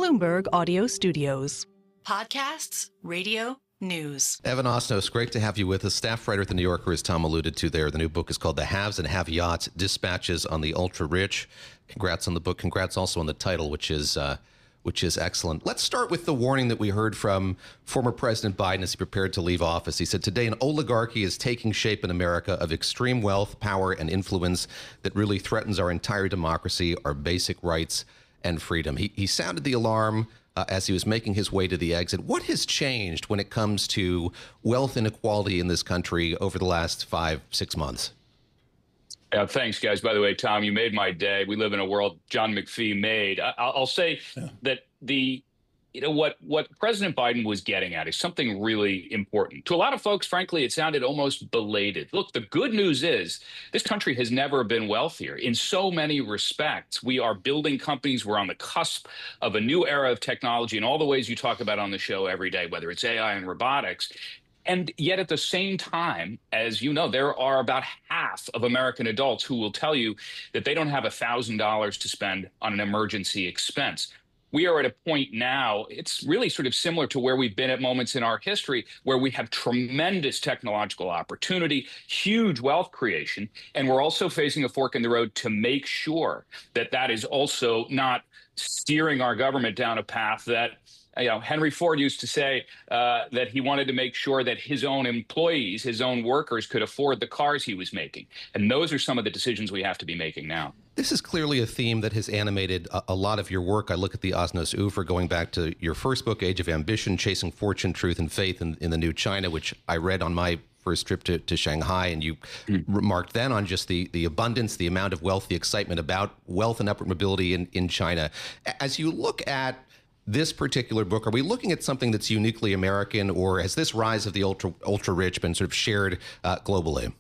Bloomberg Audio Studios. Podcasts, radio, news. Evan Osnos, great to have you with us. Staff writer at The New Yorker, as Tom alluded to there. The new book is called The Haves and Have-Yots, Dispatches on the Ultra-Rich. Congrats on the book. Congrats also on the title, which is excellent. Let's start with the warning that we heard from former President Biden as he prepared to leave office. He said, today an oligarchy is taking shape in America of extreme wealth, power, and influence that really threatens our entire democracy, our basic rights, and freedom. He sounded the alarm as he was making his way to the exit. What has changed when it comes to wealth inequality in this country over the last 5-6 months? Thanks, guys. By the way, Tom, you made my day. We live in a world John McPhee made. I'll say that what President Biden was getting at is something really important. To a lot of folks, frankly, it sounded almost belated. Look, the good news is this country has never been wealthier. In so many respects, we are building companies. We're on the cusp of a new era of technology in all the ways you talk about on the show every day, whether it's AI and robotics. And yet at the same time, as you know, there are about half of American adults who will tell you that they don't have $1,000 to spend on an emergency expense. We are at a point now, it's really sort of similar to where we've been at moments in our history, where we have tremendous technological opportunity, huge wealth creation, and we're also facing a fork in the road to make sure that that is also not steering our government down a path that Henry Ford used to say that he wanted to make sure that his own employees, his own workers could afford the cars he was making. And those are some of the decisions we have to be making now. This is clearly a theme that has animated a lot of your work. I look at the Osnos oeuvre going back to your first book, Age of Ambition, Chasing Fortune, Truth, and Faith in the New China, which I read on my first trip to Shanghai. And you remarked then on just the abundance, the amount of wealth, the excitement about wealth and upward mobility in China. As you look at this particular book, are we looking at something that's uniquely American, or has this rise of the ultra rich been sort of shared globally?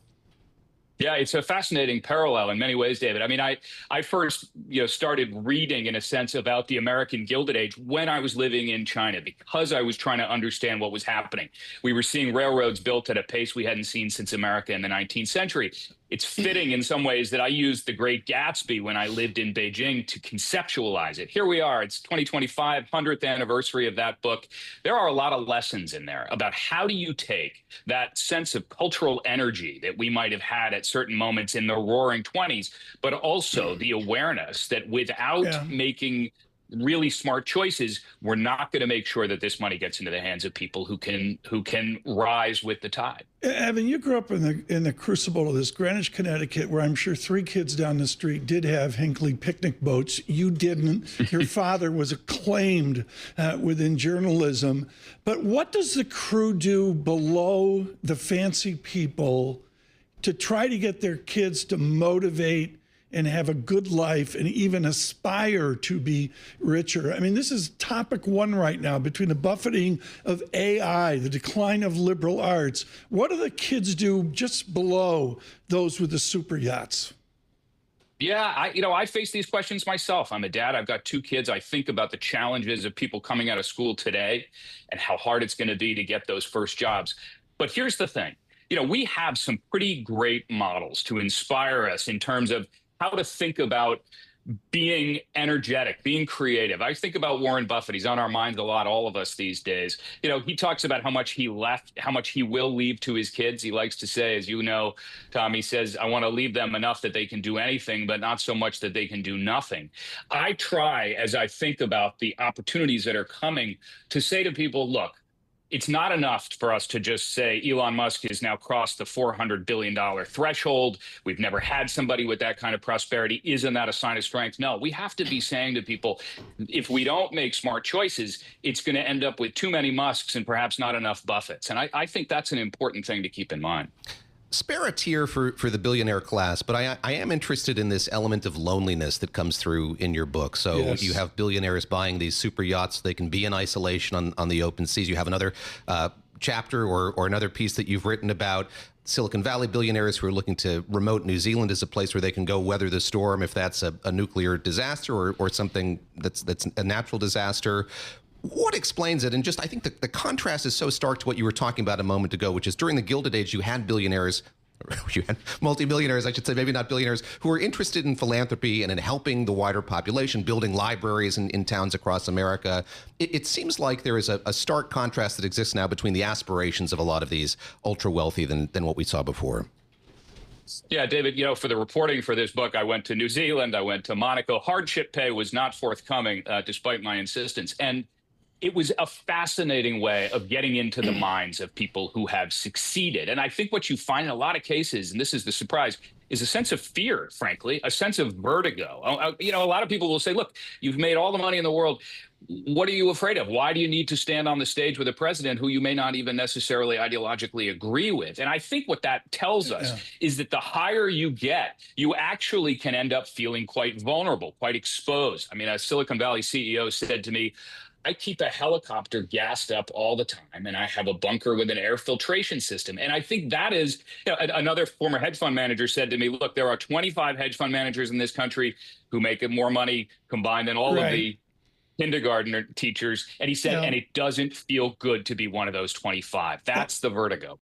Yeah, it's a fascinating parallel in many ways, David. I mean, I first started reading, in a sense, about the American Gilded Age when I was living in China, because I was trying to understand what was happening. We were seeing railroads built at a pace we hadn't seen since America in the 19th century. It's fitting in some ways that I used The Great Gatsby when I lived in Beijing to conceptualize it. Here we are. It's 2025, 100th anniversary of that book. There are a lot of lessons in there about how do you take that sense of cultural energy that we might have had at certain moments in the roaring 20s, but also the awareness that without making really smart choices, we're not going to make sure that this money gets into the hands of people who can rise with the tide. Evan, you grew up in the crucible of this, Greenwich, Connecticut, where I'm sure 3 kids down the street did have Hinckley picnic boats. You didn't. Your father was acclaimed within journalism. But what does the crew do below the fancy people to try to get their kids to motivate and have a good life and even aspire to be richer? I mean, this is topic 1 right now, between the buffeting of AI, the decline of liberal arts. What do the kids do just below those with the super yachts? Yeah, I face these questions myself. I'm a dad. I've got 2 kids. I think about the challenges of people coming out of school today and how hard it's going to be to get those first jobs. But here's the thing. We have some pretty great models to inspire us in terms of how to think about being energetic, being creative. I think about Warren Buffett. He's on our minds a lot, all of us these days. He talks about how much he left, how much he will leave to his kids. He likes to say, as you know, Tom, he says, I want to leave them enough that they can do anything, but not so much that they can do nothing. I try, as I think about the opportunities that are coming, to say to people, look, it's not enough for us to just say Elon Musk has now crossed the $400 billion threshold. We've never had somebody with that kind of prosperity. Isn't that a sign of strength? No, we have to be saying to people, if we don't make smart choices, it's going to end up with too many Musks and perhaps not enough Buffetts. And I think that's an important thing to keep in mind. Spare a tear for the billionaire class, but I am interested in this element of loneliness that comes through in your book. So you have billionaires buying these super yachts. They can be in isolation on the open seas. You have another chapter or another piece that you've written about Silicon Valley billionaires who are looking to remote New Zealand as a place where they can go weather the storm if that's a nuclear disaster or something that's a natural disaster. What explains it? And just, I think the contrast is so stark to what you were talking about a moment ago, which is during the Gilded Age, you had billionaires you had multimillionaires, I should say, maybe not billionaires, who are interested in philanthropy and in helping the wider population, building libraries in towns across America. It seems like there is a stark contrast that exists now between the aspirations of a lot of these ultra wealthy than what we saw before. Yeah, David, for the reporting for this book, I went to New Zealand, I went to Monaco. Hardship pay was not forthcoming, despite my insistence. And it was a fascinating way of getting into the minds of people who have succeeded. And I think what you find in a lot of cases, and this is the surprise, is a sense of fear, frankly, a sense of vertigo. A lot of people will say, look, you've made all the money in the world. What are you afraid of? Why do you need to stand on the stage with a president who you may not even necessarily ideologically agree with? And I think what that tells us is that the higher you get, you actually can end up feeling quite vulnerable, quite exposed. I mean, a Silicon Valley CEO said to me, I keep a helicopter gassed up all the time, and I have a bunker with an air filtration system. And I think that is, another former hedge fund manager said to me, look, there are 25 hedge fund managers in this country who make more money combined than all of the kindergarten teachers. And he said, and it doesn't feel good to be one of those 25. That's the vertigo.